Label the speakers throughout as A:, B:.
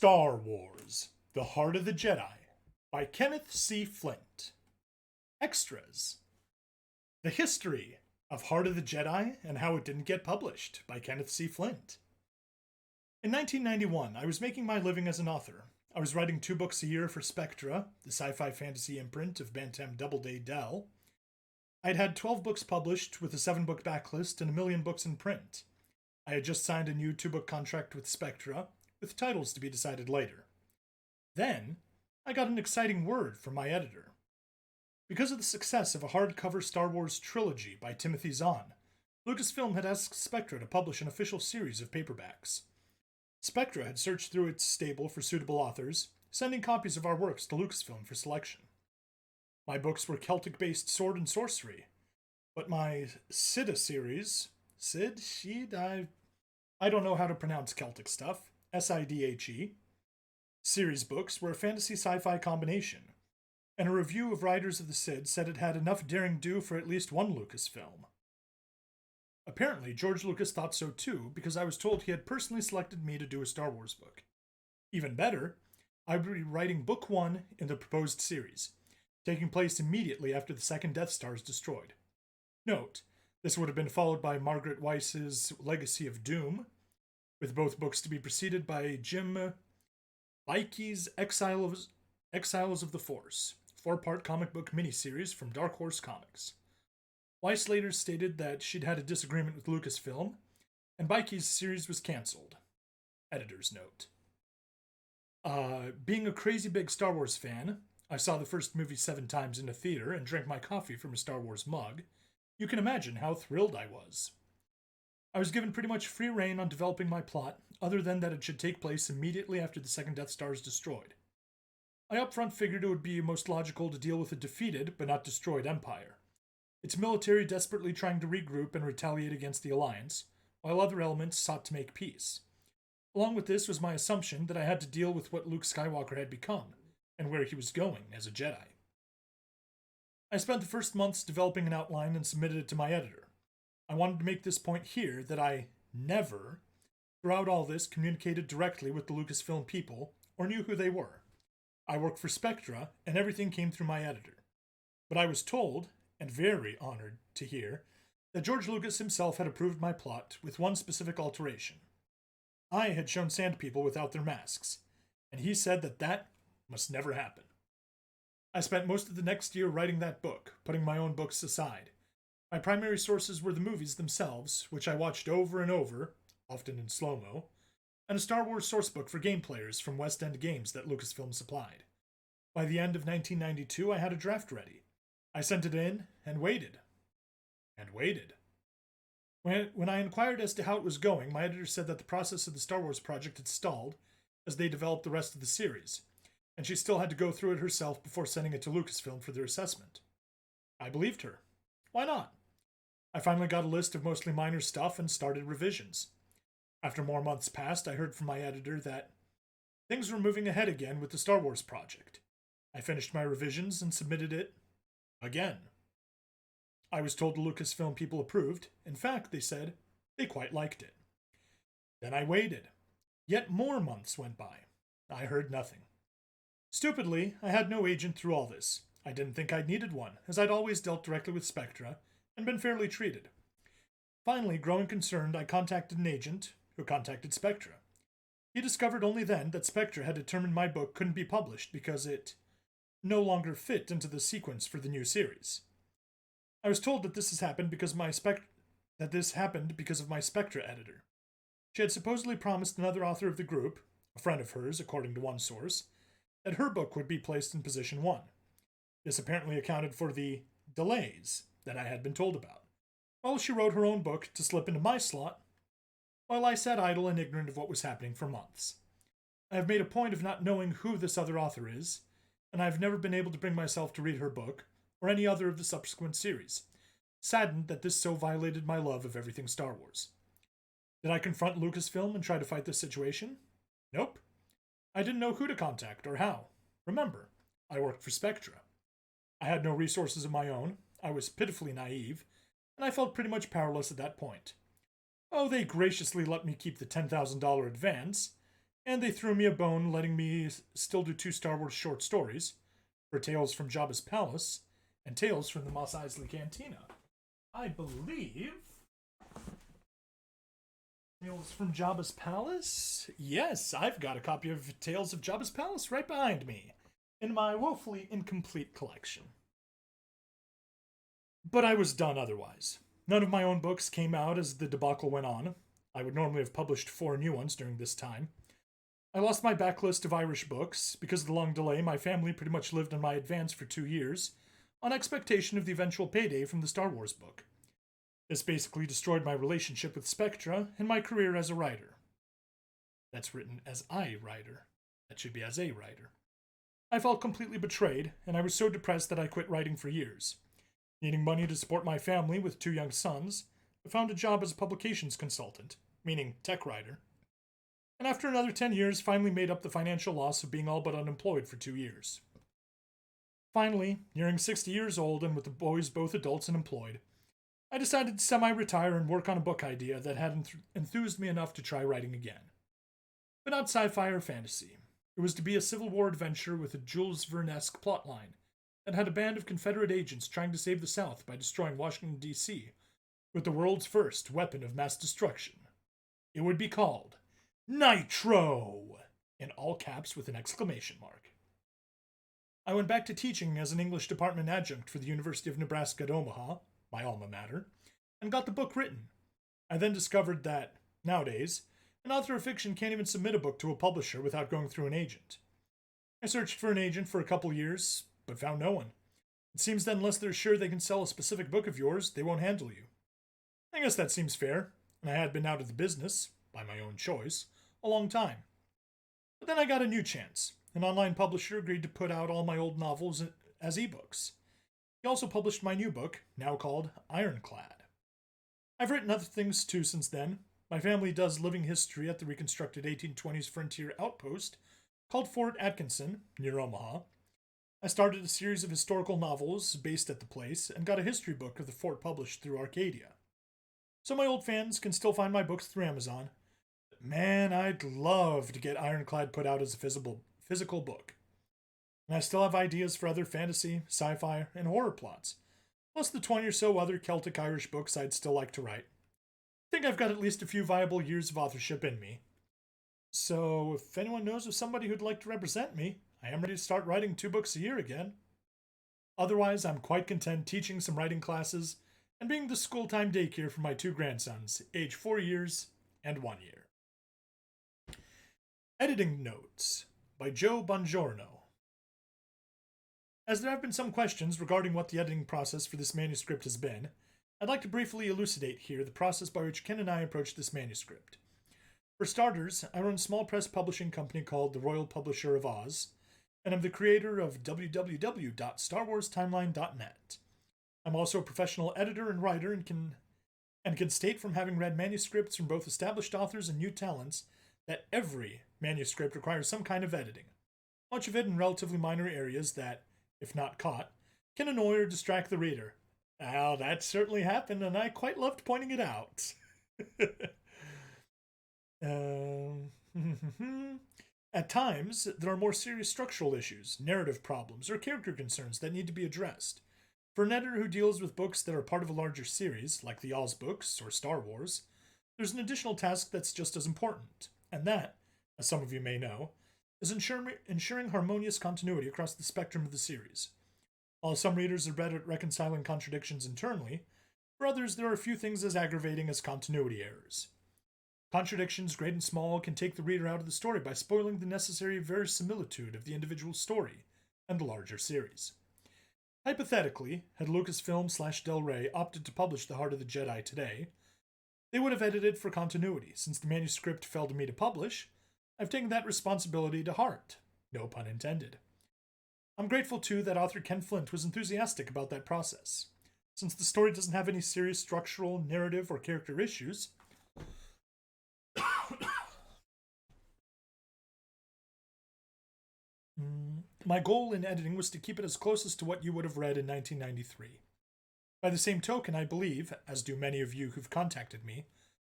A: Star Wars: The Heart of the Jedi by Kenneth C. Flint. Extras: The History of Heart of the Jedi and How It Didn't Get Published by Kenneth C. Flint. In 1991, I was making my living as an author. I was writing 2 books a year for Spectra, the sci-fi fantasy imprint of Bantam Doubleday Dell. I'd had 12 books published with a 7-book backlist and 1,000,000 books in print. I had just signed a new 2-book contract with Spectra, with titles to be decided later. Then, I got an exciting word from my editor. Because of the success of a hardcover Star Wars trilogy by Timothy Zahn, Lucasfilm had asked Spectra to publish an official series of paperbacks. Spectra had searched through its stable for suitable authors, sending copies of our works to Lucasfilm for selection. My books were Celtic-based sword and sorcery, but my Sida series, I don't know how to pronounce Celtic stuff, Sidhe, series books were a fantasy sci-fi combination, and a review of Riders of the Sid said it had enough daring do for at least one Lucasfilm. Apparently, George Lucas thought so too, because I was told he had personally selected me to do a Star Wars book. Even better, I would be writing book 1 in the proposed series, taking place immediately after the second Death Star is destroyed. Note, this would have been followed by Margaret Weiss's Legacy of Doom, with both books to be preceded by Jim Baiki's Exiles of the Force, 4-part comic book miniseries from Dark Horse Comics. Weiss later stated that she'd had a disagreement with Lucasfilm, and Baiki's series was cancelled. Editor's note. Being a crazy big Star Wars fan, I saw the first movie 7 times in a theater and drank my coffee from a Star Wars mug. You can imagine how thrilled I was. I was given pretty much free rein on developing my plot, other than that it should take place immediately after the second Death Star is destroyed. I upfront figured it would be most logical to deal with a defeated, but not destroyed empire. Its military desperately trying to regroup and retaliate against the Alliance, while other elements sought to make peace. Along with this was my assumption that I had to deal with what Luke Skywalker had become, and where he was going as a Jedi. I spent the first months developing an outline and submitted it to my editor. I wanted to make this point here that I never, throughout all this, communicated directly with the Lucasfilm people or knew who they were. I worked for Spectra, and everything came through my editor. But I was told, and very honored to hear, that George Lucas himself had approved my plot with one specific alteration. I had shown Sand People without their masks, and he said that must never happen. I spent most of the next year writing that book, putting my own books aside. My primary sources were the movies themselves, which I watched over and over, often in slow-mo, and a Star Wars sourcebook for game players from West End Games that Lucasfilm supplied. By the end of 1992, I had a draft ready. I sent it in and waited. And waited. When I inquired as to how it was going, my editor said that the process of the Star Wars project had stalled as they developed the rest of the series, and she still had to go through it herself before sending it to Lucasfilm for their assessment. I believed her. Why not? I finally got a list of mostly minor stuff and started revisions. After more months passed, I heard from my editor that things were moving ahead again with the Star Wars project. I finished my revisions and submitted it again. I was told the Lucasfilm people approved. In fact, they said they quite liked it. Then I waited. Yet more months went by. I heard nothing. Stupidly, I had no agent through all this. I didn't think I'd needed one, as I'd always dealt directly with Spectra and been fairly treated. Finally, growing concerned, I contacted an agent who contacted Spectra. He discovered only then that Spectra had determined my book couldn't be published because it no longer fit into the sequence for the new series. I was told that this happened because of my Spectra editor. She had supposedly promised another author of the group, a friend of hers according to one source, that her book would be placed in position 1. This apparently accounted for the delays that I had been told about. Well, she wrote her own book to slip into my slot, while I sat idle and ignorant of what was happening for months. I have made a point of not knowing who this other author is, and I have never been able to bring myself to read her book, or any other of the subsequent series, saddened that this so violated my love of everything Star Wars. Did I confront Lucasfilm and try to fight this situation? Nope. I didn't know who to contact or how. Remember, I worked for Spectra. I had no resources of my own, I was pitifully naive, and I felt pretty much powerless at that point. Oh, they graciously let me keep the $10,000 advance, and they threw me a bone letting me still do two Star Wars short stories for Tales from Jabba's Palace and Tales from the Mos Eisley Cantina. I believe Tales from Jabba's Palace? Yes, I've got a copy of Tales of Jabba's Palace right behind me in my woefully incomplete collection. But I was done otherwise. None of my own books came out as the debacle went on. I would normally have published 4 new ones during this time. I lost my backlist of Irish books. Because of the long delay, my family pretty much lived on my advance for 2 years, on expectation of the eventual payday from the Star Wars book. This basically destroyed my relationship with Spectra and my career as a writer. That's written as I writer. That should be as a writer. I felt completely betrayed, and I was so depressed that I quit writing for years. Needing money to support my family with 2 young sons, I found a job as a publications consultant, meaning tech writer, and after another 10 years finally made up the financial loss of being all but unemployed for 2 years. Finally, nearing 60 years old and with the boys both adults and employed, I decided to semi-retire and work on a book idea that had enthused me enough to try writing again. But not sci-fi or fantasy. It was to be a Civil War adventure with a Jules Verne-esque plotline that had a band of Confederate agents trying to save the South by destroying Washington, D.C. with the world's first weapon of mass destruction. It would be called Nitro! In all caps with an exclamation mark. I went back to teaching as an English department adjunct for the University of Nebraska at Omaha, my alma mater, and got the book written. I then discovered that, nowadays, an author of fiction can't even submit a book to a publisher without going through an agent. I searched for an agent for a couple years, but found no one. It seems that unless they're sure they can sell a specific book of yours, they won't handle you. I guess that seems fair, and I had been out of the business, by my own choice, a long time. But then I got a new chance. An online publisher agreed to put out all my old novels as ebooks. He also published my new book, now called Ironclad. I've written other things too since then. My family does living history at the reconstructed 1820s frontier outpost called Fort Atkinson, near Omaha. I started a series of historical novels based at the place and got a history book of the fort published through Arcadia. So my old fans can still find my books through Amazon. But man, I'd love to get Ironclad put out as a physical book. And I still have ideas for other fantasy, sci-fi, and horror plots, plus the 20 or so other Celtic Irish books I'd still like to write. I think I've got at least a few viable years of authorship in me. So if anyone knows of somebody who'd like to represent me, I am ready to start writing 2 books a year again. Otherwise, I'm quite content teaching some writing classes and being the school-time daycare for my 2 grandsons, age 4 years and 1 year. Editing Notes by Joe Bongiorno. As there have been some questions regarding what the editing process for this manuscript has been, I'd like to briefly elucidate here the process by which Ken and I approached this manuscript. For starters, I run a small press publishing company called The Royal Publisher of Oz, and I'm the creator of www.starwarstimeline.net. I'm also a professional editor and writer and can state from having read manuscripts from both established authors and new talents that every manuscript requires some kind of editing, much of it in relatively minor areas that, if not caught, can annoy or distract the reader. Well, that certainly happened, and I quite loved pointing it out. At times, there are more serious structural issues, narrative problems, or character concerns that need to be addressed. For an editor who deals with books that are part of a larger series, like the Oz books or Star Wars, there's an additional task that's just as important, and that, as some of you may know, is ensuring harmonious continuity across the spectrum of the series. While some readers are better at reconciling contradictions internally, for others there are a few things as aggravating as continuity errors. Contradictions, great and small, can take the reader out of the story by spoiling the necessary verisimilitude of the individual story and the larger series. Hypothetically, had Lucasfilm/Del Rey opted to publish The Heart of the Jedi today, they would have edited for continuity. Since the manuscript fell to me to publish, I've taken that responsibility to heart. No pun intended. I'm grateful, too, that author Ken Flint was enthusiastic about that process. Since the story doesn't have any serious structural, narrative, or character issues, my goal in editing was to keep it as close as to what you would have read in 1993. By the same token, I believe, as do many of you who've contacted me,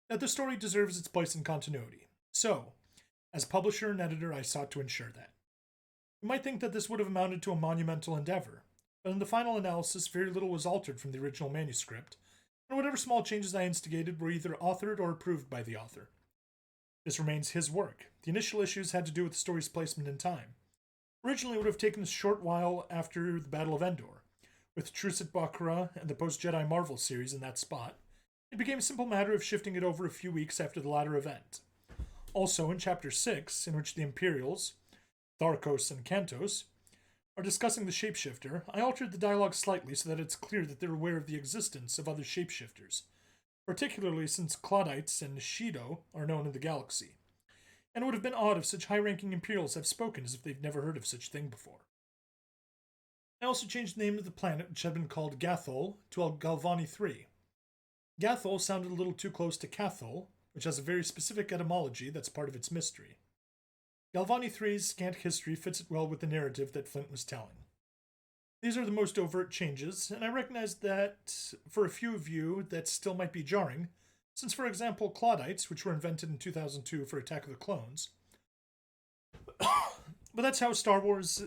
A: that the story deserves its place in continuity. So, As publisher and editor, I sought to ensure that. You might think that this would have amounted to a monumental endeavor, but in the final analysis, very little was altered from the original manuscript, and whatever small changes I instigated were either authored or approved by the author. This remains his work. The initial issues had to do with the story's placement in time. Originally, it would have taken a short while after the Battle of Endor, with Truce at Bakura and the post-Jedi Marvel series in that spot. It became a simple matter of shifting it over a few weeks after the latter event. Also, in Chapter 6, in which the Imperials, Tharkos and Kantos, are discussing the shapeshifter, I altered the dialogue slightly so that it's clear that they're aware of the existence of other shapeshifters, particularly since Claudites and Shido are known in the galaxy, and it would have been odd if such high-ranking Imperials have spoken as if they've never heard of such thing before. I also changed the name of the planet, which had been called Gathol, to Galvani 3. Gathol sounded a little too close to Cathol, which has a very specific etymology that's part of its mystery. Galvani 3's scant history fits it well with the narrative that Flint was telling. These are the most overt changes, and I recognize that for a few of you that still might be jarring, since, for example, Claudites, which were invented in 2002 for Attack of the Clones. But that's how the Star Wars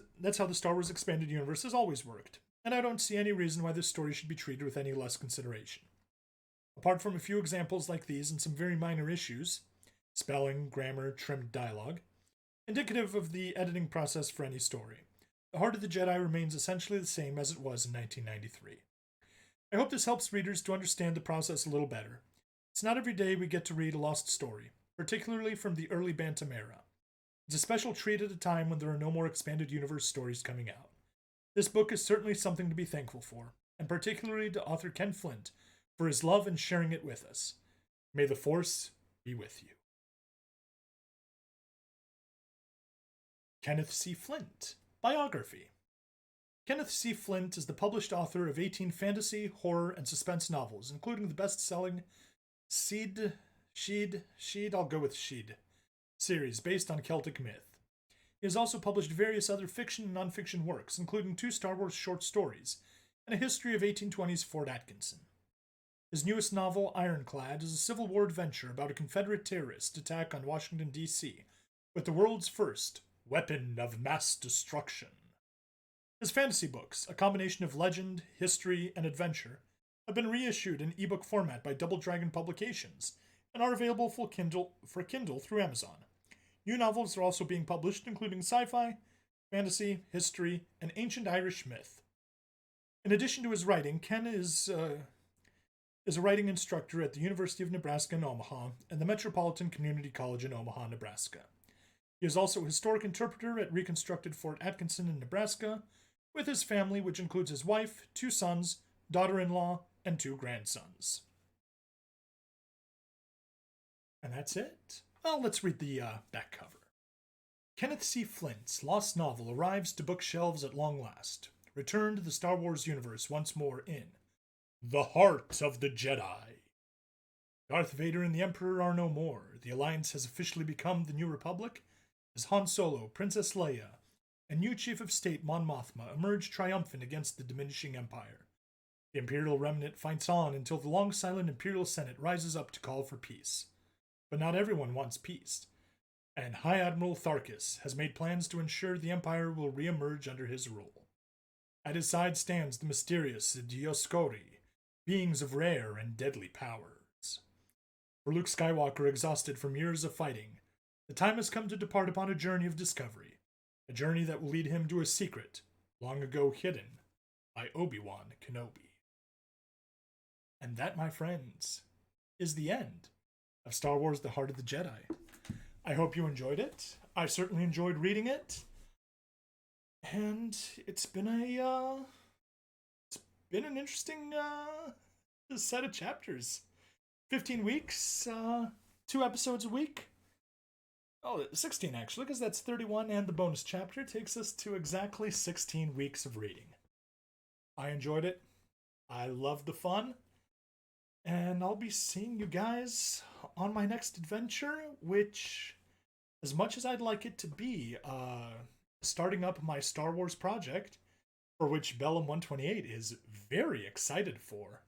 A: expanded universe has always worked, and I don't see any reason why this story should be treated with any less consideration. Apart from a few examples like these and some very minor issues, spelling, grammar, trimmed dialogue, indicative of the editing process for any story, The Heart of the Jedi remains essentially the same as it was in 1993. I hope this helps readers to understand the process a little better. It's not every day we get to read a lost story, particularly from the early Bantam era. It's a special treat at a time when there are no more expanded universe stories coming out. This book is certainly something to be thankful for, and particularly to author Ken Flint for his love and sharing it with us. May the Force be with you. Kenneth C. Flint, Biography. Kenneth C. Flint is the published author of 18 fantasy, horror, and suspense novels, including the best-selling Sheed series based on Celtic myth. He has also published various other fiction and non-fiction works, including 2 Star Wars short stories and a history of 1820s Fort Atkinson. His newest novel, Ironclad, is a Civil War adventure about a Confederate terrorist attack on Washington, D.C., with the world's first weapon of mass destruction. His fantasy books, a combination of legend, history, and adventure, have been reissued in ebook format by Double Dragon Publications and are available for Kindle through Amazon. New novels are also being published, including sci-fi, fantasy, history, and ancient Irish myth. In addition to his writing, Ken is a writing instructor at the University of Nebraska in Omaha and the Metropolitan Community College in Omaha, Nebraska. He is also a historic interpreter at reconstructed Fort Atkinson in Nebraska, with his family, which includes his wife, 2 sons, daughter-in-law, and 2 grandsons. And that's it. Well, let's read the back cover. Kenneth C. Flint's lost novel arrives to bookshelves at long last. Return to the Star Wars universe once more in The Heart of the Jedi. Darth Vader and the Emperor are no more. The Alliance has officially become the New Republic, as Han Solo, Princess Leia, and new Chief of State Mon Mothma emerge triumphant against the diminishing Empire. The Imperial remnant fights on until the long-silent Imperial Senate rises up to call for peace. But not everyone wants peace, and High Admiral Tharkis has made plans to ensure the Empire will re-emerge under his rule. At his side stands the mysterious Dioscuri, beings of rare and deadly powers. For Luke Skywalker, exhausted from years of fighting, the time has come to depart upon a journey of discovery, a journey that will lead him to a secret, long ago hidden, by Obi-Wan Kenobi. And that, my friends, is the end of Star Wars: The Heart of the Jedi. I hope you enjoyed it. I certainly enjoyed reading it. And it's been an interesting set of chapters. 15 weeks, 2 episodes a week. Oh, 16 actually, because that's 31, and the bonus chapter takes us to exactly 16 weeks of reading. I enjoyed it. I loved the fun. And I'll be seeing you guys on my next adventure, which, as much as I'd like it to be, starting up my Star Wars project, for which Bellum 128 is very excited for.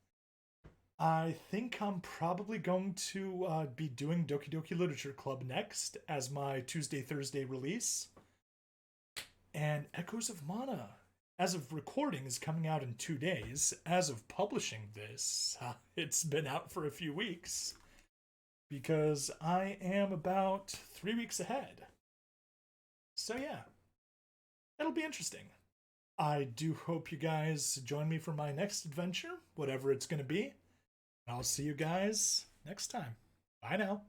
A: I think I'm probably going to be doing Doki Doki Literature Club next as my Tuesday, Thursday release. And Echoes of Mana, as of recording, is coming out in 2 days. As of publishing this, it's been out for a few weeks because I am about 3 weeks ahead. So, yeah, it'll be interesting. I do hope you guys join me for my next adventure, whatever it's going to be. I'll see you guys next time. Bye now.